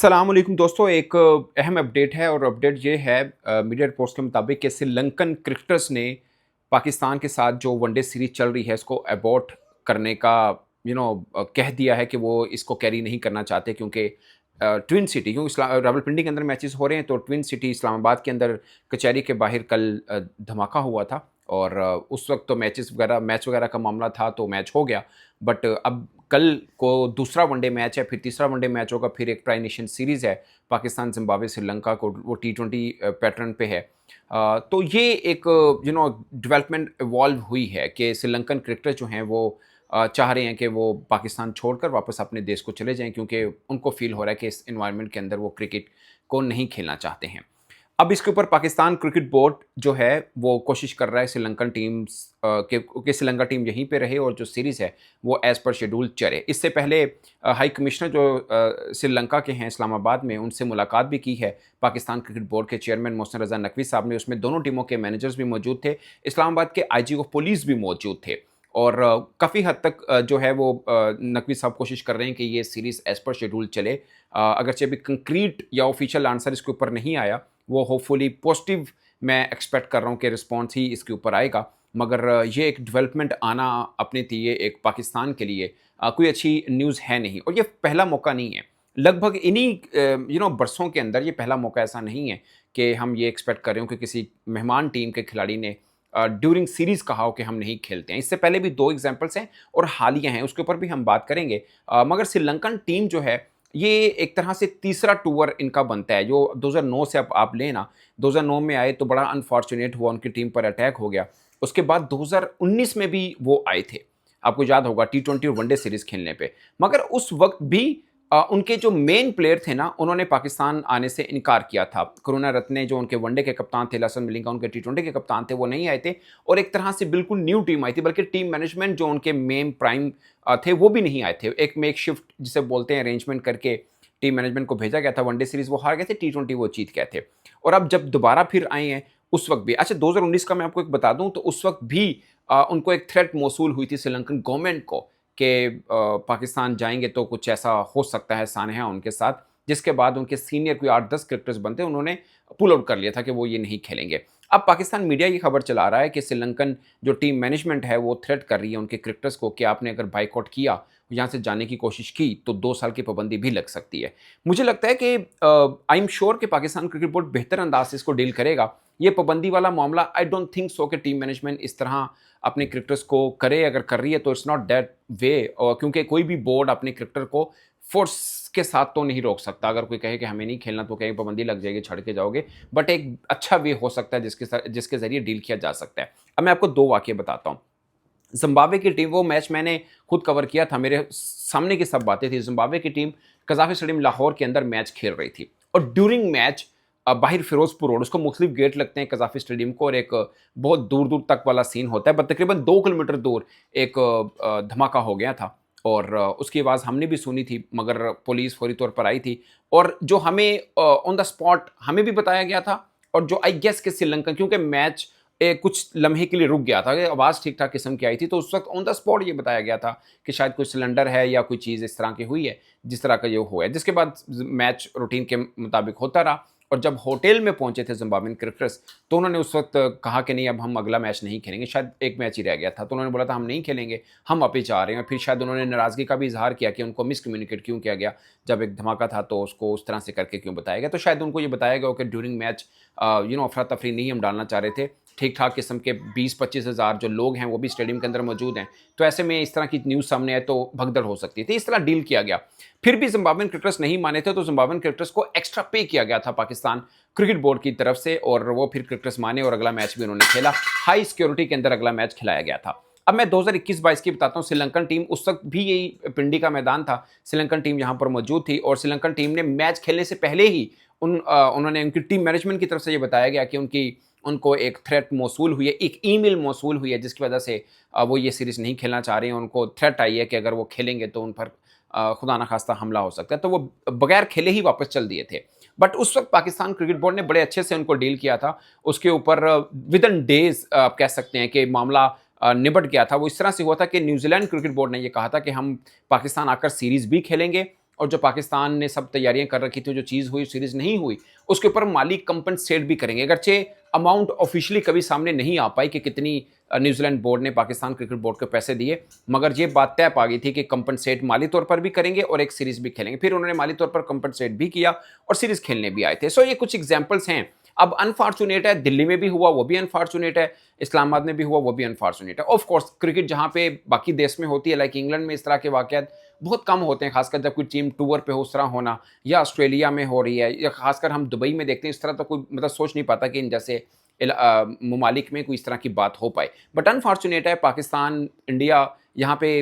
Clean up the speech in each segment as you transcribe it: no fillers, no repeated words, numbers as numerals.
अस्सलामुअलैकुम दोस्तों, एक अहम अपडेट है और अपडेट ये है मीडिया रिपोर्ट्स के मुताबिक कि श्रीलंकन क्रिकेटर्स ने पाकिस्तान के साथ जो वनडे सीरीज़ चल रही है इसको अबॉर्ट करने का कह दिया है कि वो इसको कैरी नहीं करना चाहते क्योंकि ट्विन सिटी क्योंकि रावलपिंडी के अंदर मैचेस हो रहे हैं तो ट्विन सिटी इस्लामाबाद के अंदर कचहरी के बाहर कल धमाका हुआ था और उस वक्त तो मैच वगैरह का मामला था तो मैच हो गया। बट अब कल को दूसरा वनडे मैच है, फिर तीसरा वनडे मैच होगा, फिर एक ट्राई नेशन सीरीज़ है पाकिस्तान, जिम्बाब्वे, श्रीलंका को, वो T20 पैटर्न पे है। तो ये एक डेवलपमेंट इवॉल्व हुई है कि श्रीलंकन क्रिकेटर जो हैं वो चाह रहे हैं कि वो पाकिस्तान छोड़कर वापस अपने देश को चले जाएं क्योंकि उनको फील हो रहा है कि इस इन्वायरमेंट के अंदर वो क्रिकेट को नहीं खेलना चाहते हैं। अब इसके ऊपर पाकिस्तान क्रिकेट बोर्ड जो है वो कोशिश कर रहा है श्रीलंकन टीम्स कि श्रीलंका टीम यहीं पे रहे और जो सीरीज़ है वो एज़ पर शेड्यूल चले। इससे पहले हाई कमिश्नर जो श्रीलंका के हैं इस्लामाबाद में, उनसे मुलाकात भी की है पाकिस्तान क्रिकेट बोर्ड के चेयरमैन मोहसिन रज़ा नकवी साहब ने। उसमें दोनों टीमों के मैनेजर्स भी मौजूद थे, इस्लामाबाद के IG ऑफ पुलिस भी मौजूद थे और काफ़ी हद तक जो है वो नकवी साहब कोशिश कर रहे हैं कि ये सीरीज़ एज़ पर शेड्यूल चले। अगरचे अभी कंक्रीट या ऑफिशियल आंसर इसके ऊपर नहीं आया, वो होपफुली पॉजिटिव मैं एक्सपेक्ट कर रहा हूँ कि रिस्पॉन्स ही इसके ऊपर आएगा। मगर ये एक डेवलपमेंट आना अपने लिए एक पाकिस्तान के लिए कोई अच्छी न्यूज़ है नहीं और ये पहला मौका नहीं है। लगभग इन्हीं बरसों के अंदर ये पहला मौका ऐसा नहीं है कि हम ये एक्सपेक्ट कर रहे हो कि किसी मेहमान टीम के खिलाड़ी ने ड्यूरिंग सीरीज़ कहा हो कि हम नहीं खेलते हैं। इससे पहले भी 2 एग्ज़ाम्पल्स हैं और हालिया हैं, उसके ऊपर भी हम बात करेंगे। मगर श्रीलंकन टीम जो है ये एक तरह से तीसरा टूर इनका बनता है, जो 2009 से अब आप लें ना, 2009 में आए तो बड़ा अनफॉर्चुनेट हुआ, उनकी टीम पर अटैक हो गया। उसके बाद 2019 में भी वो आए थे, आपको याद होगा T20 और वनडे सीरीज़ खेलने पे। मगर उस वक़्त भी उनके जो मेन प्लेयर थे ना, उन्होंने पाकिस्तान आने से इनकार किया था। करुणारत्ने जो उनके वनडे के कप्तान थे, लसन मलिंगा उनके T20 के कप्तान थे, वो नहीं आए थे और एक तरह से बिल्कुल न्यू टीम आई थी, बल्कि टीम मैनेजमेंट जो उनके मेन प्राइम थे वो भी नहीं आए थे। एक मेकशिफ्ट जिसे बोलते हैं अरेंजमेंट करके टीम मैनेजमेंट को भेजा गया था। वनडे सीरीज़ वो हार गए थे, T20 वो जीत गए थे और अब जब दोबारा फिर आए हैं उस वक़्त भी, अच्छा 2019 का मैं आपको एक बता दूँ तो उस वक़्त भी उनको एक थ्रेट मौसूल हुई थी श्रीलंकन गवर्नमेंट को कि पाकिस्तान जाएँगे तो कुछ ऐसा हो सकता है सानहा उनके साथ, जिसके बाद उनके सीनियर कोई 8-10 क्रिकेटर्स बनते, उन्होंने पुल आउट कर लिया था कि वो ये नहीं खेलेंगे। अब पाकिस्तान मीडिया ये खबर चला रहा है कि श्रीलंकन जो टीम मैनेजमेंट है वो थ्रेट कर रही है उनके क्रिकेटर्स को कि आपने अगर बाइकआउट किया, यहाँ से जाने की कोशिश की तो 2 साल की पाबंदी भी लग सकती है। मुझे लगता है कि आई एम श्योर कि पाकिस्तान क्रिकेट बोर्ड बेहतर अंदाज से इसको डील करेगा। ये पाबंदी वाला मामला आई डोंट थिंक सो कि टीम मैनेजमेंट इस तरह अपने क्रिकेटर्स को करे, अगर कर रही है तो इट्स नॉट दैट वे, और क्योंकि कोई भी बोर्ड अपने क्रिकेटर को फोर्स के साथ तो नहीं रोक सकता। अगर कोई कहे कि हमें नहीं खेलना तो कहें पाबंदी लग जाएगी, छड़ के जाओगे, बट एक अच्छा वे हो सकता है जिसके ज़रिए डील किया जा सकता है। अब मैं आपको 2 वाक़ये बताता हूँ। ज़िम्बाब्वे की टीम, वो मैच मैंने खुद कवर किया था, मेरे सामने की सब बातें थी। ज़िम्बाब्वे की टीम कज़ाफ़ी स्टेडियम लाहौर के अंदर मैच खेल रही थी और ड्यूरिंग मैच बाहर फिरोजपुर रोड, उसको मुख्तलिफ गेट लगते हैं कज़ाफ़ी स्टेडियम को और एक बहुत दूर-दूर तक वाला सीन होता है, बट तकरीबन 2 किलोमीटर दूर एक धमाका हो गया था और उसकी आवाज़ हमने भी सुनी थी, मगर पुलिस फौरी तौर पर आई थी और जो हमें ऑन द स्पॉट हमें भी बताया गया था और जो आई गेस कि श्रीलंका, क्योंकि मैच कुछ लम्हे के लिए रुक गया था, आवाज़ ठीक-ठाक किस्म की आई थी, तो उस वक़्त ऑन द स्पॉट ये बताया गया था कि शायद कोई सिलेंडर है या कोई चीज़ इस तरह की हुई है, जिस तरह का ये हुआ है। जिसके बाद मैच रूटीन के मुताबिक होता रहा और जब होटल में पहुंचे थे ज़िम्बाब्वेन क्रिकेटर्स, तो उन्होंने उस वक़्त कहा कि नहीं, अब हम अगला मैच नहीं खेलेंगे, शायद 1 मैच ही रह गया था, तो उन्होंने बोला था हम नहीं खेलेंगे, हम वापिस आ रहे हैं। फिर शायद उन्होंने नाराज़गी का भी इज़हार किया कि उनको मिसकम्युनिकेट क्यों किया गया, जब एक धमाका था तो उसको उस तरह से करके क्यों बताया गया। तो शायद उनको ये बताया गया हो कि ड्यूरिंग मैच अफरा-तफरी नहीं हम डालना चाह रहे थे, ठीक-ठाक किस्म के 20-25 हज़ार जो लोग हैं वो भी स्टेडियम के अंदर मौजूद हैं, तो ऐसे में इस तरह की न्यूज़ सामने आए तो भगदड़ हो सकती थी। इस तरह डील किया गया। फिर भी ज़िम्बाब्वेन क्रिकेटर्स नहीं माने थे, तो ज़िम्बाब्वेन क्रिकेटर्स को एक्स्ट्रा पे किया गया था पाकिस्तान क्रिकेट बोर्ड की तरफ से और वो फिर क्रिकेटर्स माने और अगला मैच भी उन्होंने खेला। हाई सिक्योरिटी के अंदर अगला मैच खिलाया गया था। अब मैं 2021-22 की बताता हूँ। श्रीलंकन टीम, उस वक्त भी यही पिंडी का मैदान था, श्रीलंकन टीम यहाँ पर मौजूद थी और श्रीलंकन टीम ने मैच खेलने से पहले ही उन्होंने उनकी टीम मैनेजमेंट की तरफ से ये बताया गया कि उनको एक थ्रेट मौसूल हुई है, एक ईमेल मौसूल हुई है, जिसकी वजह से वो ये सीरीज़ नहीं खेलना चाह रहे हैं। उनको थ्रेट आई है कि अगर वो खेलेंगे तो उन पर खुदा न खास्ता हमला हो सकता है, तो वो बगैर खेले ही वापस चल दिए थे। बट उस वक्त पाकिस्तान क्रिकेट बोर्ड ने बड़े अच्छे से उनको डील किया था। उसके ऊपर विद इन डेज़ आप कह सकते हैं कि मामला निपट गया था। वो इस तरह से हुआ था कि न्यूजीलैंड क्रिकेट बोर्ड ने ये कहा था कि हम पाकिस्तान आकर सीरीज़ भी खेलेंगे और जो पाकिस्तान ने सब तैयारियां कर रखी थी, जो चीज़ हुई सीरीज़ नहीं हुई, उसके ऊपर माली कंपनसेट भी करेंगे। अगरचे अमाउंट ऑफिशियली कभी सामने नहीं आ पाई कि कितनी न्यूजीलैंड बोर्ड ने पाकिस्तान क्रिकेट बोर्ड को पैसे दिए, मगर ये बात तय पा गई थी कि कंपनसेट माली तौर पर भी करेंगे और एक सीरीज़ भी खेलेंगे। फिर उन्होंने माली तौर पर कंपनसेट भी किया और सीरीज़ खेलने भी आए थे। सो ये कुछ एग्जाम्पल्स हैं। अब अनफॉर्चुनेट है, दिल्ली में भी हुआ, वो भी अनफॉर्चुनेट है, इस्लामाबाद में भी हुआ, वो भी अनफॉर्चुनेट है। ऑफ कोर्स क्रिकेट जहाँ पे बाकी देश में होती है, लाइक इंग्लैंड में, इस तरह के वाकयात बहुत कम होते हैं, खासकर जब कोई टीम टूर पे हो, उस तरह होना, या ऑस्ट्रेलिया में हो रही है, या खासकर हम दुबई में देखते हैं, इस तरह तो कोई मतलब सोच नहीं पाता कि इन जैसे ममालिक में कोई इस तरह की बात हो पाए। बट अनफॉर्चुनेट है, पाकिस्तान, इंडिया, यहाँ पे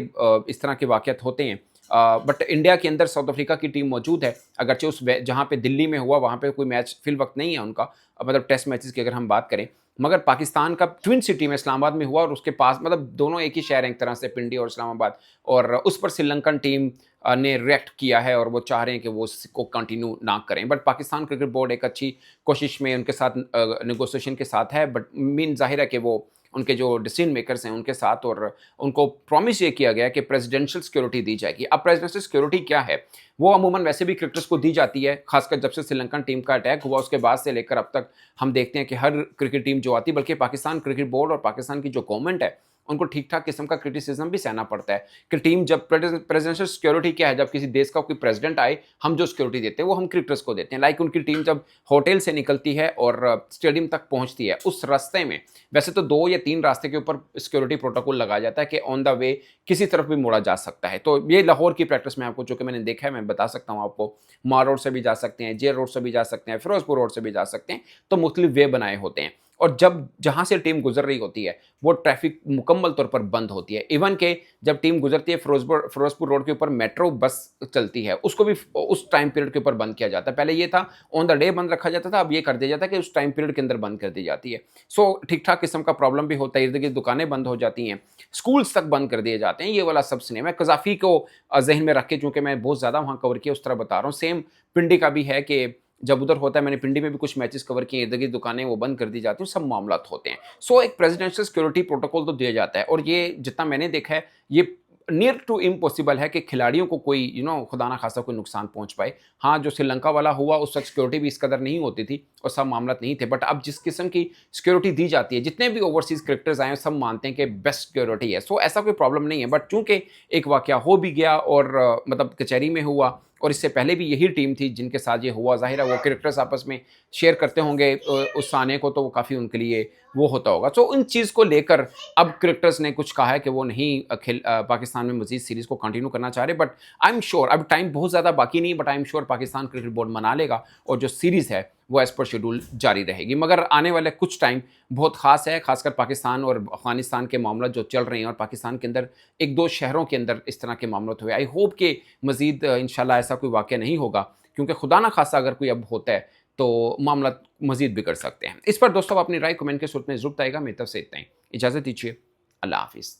इस तरह के वाकयात होते हैं। बट इंडिया के अंदर साउथ अफ्रीका की टीम मौजूद है, अगरचे उस जहाँ पे दिल्ली में हुआ वहाँ पे कोई मैच फिल वक्त नहीं है उनका, मतलब टेस्ट मैचेस की अगर हम बात करें, मगर पाकिस्तान का ट्विन सिटी में इस्लामाबाद में हुआ और उसके पास मतलब दोनों एक ही शहर है एक तरह से, पिंडी और इस्लामाबाद, और उस पर श्रीलंकन टीम ने रिएक्ट किया है और वो चाह रहे हैं कि वो उसको कंटिन्यू ना करें। बट पाकिस्तान क्रिकेट बोर्ड एक अच्छी कोशिश में उनके साथ नेगोशिएशन के साथ है, बट मीन जाहिर है कि वो उनके जो डिसीजन मेकर्स हैं उनके साथ, और उनको प्रॉमिस ये किया गया कि प्रेसिडेंशियल सिक्योरिटी दी जाएगी। अब प्रेसिडेंशियल सिक्योरिटी क्या है, वो अमूमन वैसे भी क्रिकेटर्स को दी जाती है, खासकर जब से श्रीलंकन टीम का अटैक हुआ उसके बाद से लेकर अब तक हम देखते हैं कि हर क्रिकेट टीम जो आती है, बल्कि पाकिस्तान क्रिकेट बोर्ड और पाकिस्तान की जो गवर्नमेंट है उनको ठीक ठाक किस्म का क्रिटिसिज्म भी सहना पड़ता है कि टीम जब प्रेसिडेंशियल सिक्योरिटी क्या है, जब किसी देश का कोई प्रेसिडेंट आए, हम जो सिक्योरिटी देते हैं वो हम क्रिकेटर्स को देते हैं। लाइक उनकी टीम जब होटल से निकलती है और स्टेडियम तक पहुंचती है, उस रास्ते में वैसे तो 2 या 3 रास्ते के ऊपर सिक्योरिटी प्रोटोकॉल लगाया जाता है कि ऑन द वे किसी तरफ भी मोड़ा जा सकता है। तो ये लाहौर की प्रैक्टिस में आपको, जो कि मैंने देखा है, मैं बता सकता हूँ आपको, मार रोड से भी जा सकते हैं, जेल रोड से भी जा सकते हैं, फिरोजपुर रोड से भी जा सकते हैं, तो मुख्तलिफ वे बनाए होते हैं। और जब जहाँ से टीम गुजर रही होती है वो ट्रैफिक मुकम्मल तौर पर बंद होती है। इवन के जब टीम गुजरती है फिरोजपुर रोड के ऊपर मेट्रो बस चलती है, उसको भी उस टाइम पीरियड के ऊपर बंद किया जाता है। पहले ये था ऑन द डे बंद रखा जाता था, अब ये कर दिया जाता है कि उस टाइम पीरियड के अंदर बंद कर दी जाती है। सो ठीक ठाक किस्म का प्रॉब्लम भी होता है, इर्द गिर्द दुकानें बंद हो जाती हैं, स्कूल्स तक बंद कर दिए जाते हैं। ये वाला सब सिनेमा कजाफी को जहन में रख के, चूंकि मैं बहुत ज़्यादा वहाँ कवर किया, उस तरह बता रहा हूँ। सेम पिंडी का भी है कि जब उधर होता है, मैंने पिंडी में भी कुछ मैचेस कवर किए, इर्द गिर्द दुकानें वो बंद कर दी जाती हैं, सब मामला होते हैं। सो एक प्रेसिडेंशियल सिक्योरिटी प्रोटोकॉल तो दिया जाता है, और ये जितना मैंने देखा है ये नियर टू इम्पॉसिबल है कि खिलाड़ियों को कोई खुदा ना खासा कोई नुकसान पहुंच पाए। हाँ, जो श्रीलंका वाला हुआ उस वक्त सिक्योरिटी भी इस कदर नहीं होती थी और सब मामला नहीं थे, बट अब जिस किस्म की सिक्योरिटी दी जाती है, जितने भी ओवरसीज क्रिकेटर्स आए हैं सब मानते हैं कि बेस्ट सिक्योरिटी है। सो ऐसा कोई प्रॉब्लम नहीं है। बट चूंकि एक वाकया हो भी गया और मतलब कचहरी में हुआ, और इससे पहले भी यही टीम थी जिनके साथ ये हुआ, जाहिर है वो क्रिकेटर्स आपस में शेयर करते होंगे उस साने को, तो वो काफ़ी उनके लिए वो होता होगा। सो उन चीज़ को लेकर अब क्रिकेटर्स ने कुछ कहा है कि वो नहीं पाकिस्तान में मजीद सीरीज़ को कंटिन्यू करना चाह रहे। बट आई एम श्योर, अब टाइम बहुत ज़्यादा बाकी नहीं, but I am sure Pakistan cricket board मना लेगा और जो सीरीज़ है वो एज़ पर शेड्यूल जारी रहेगी। मगर आने वाले कुछ टाइम बहुत ख़ास है, खासकर पाकिस्तान और अफगानिस्तान के मामला जो चल रहे हैं, और पाकिस्तान के अंदर 1-2 शहरों के अंदर इस तरह के मामले हुए। आई होप कि मज़ीद इंशाल्लाह ऐसा कोई वाक़या नहीं होगा, क्योंकि खुदा ना खासा अगर कोई अब होता है तो मामला मज़ीद बिगड़ सकते हैं। इस पर दोस्तों अपनी राय कमेंट के सूरत में ज़रूर बताइएगा। मेरी तरफ से इतना ही, इजाज़त दीजिए, अल्लाह हाफ़िज़।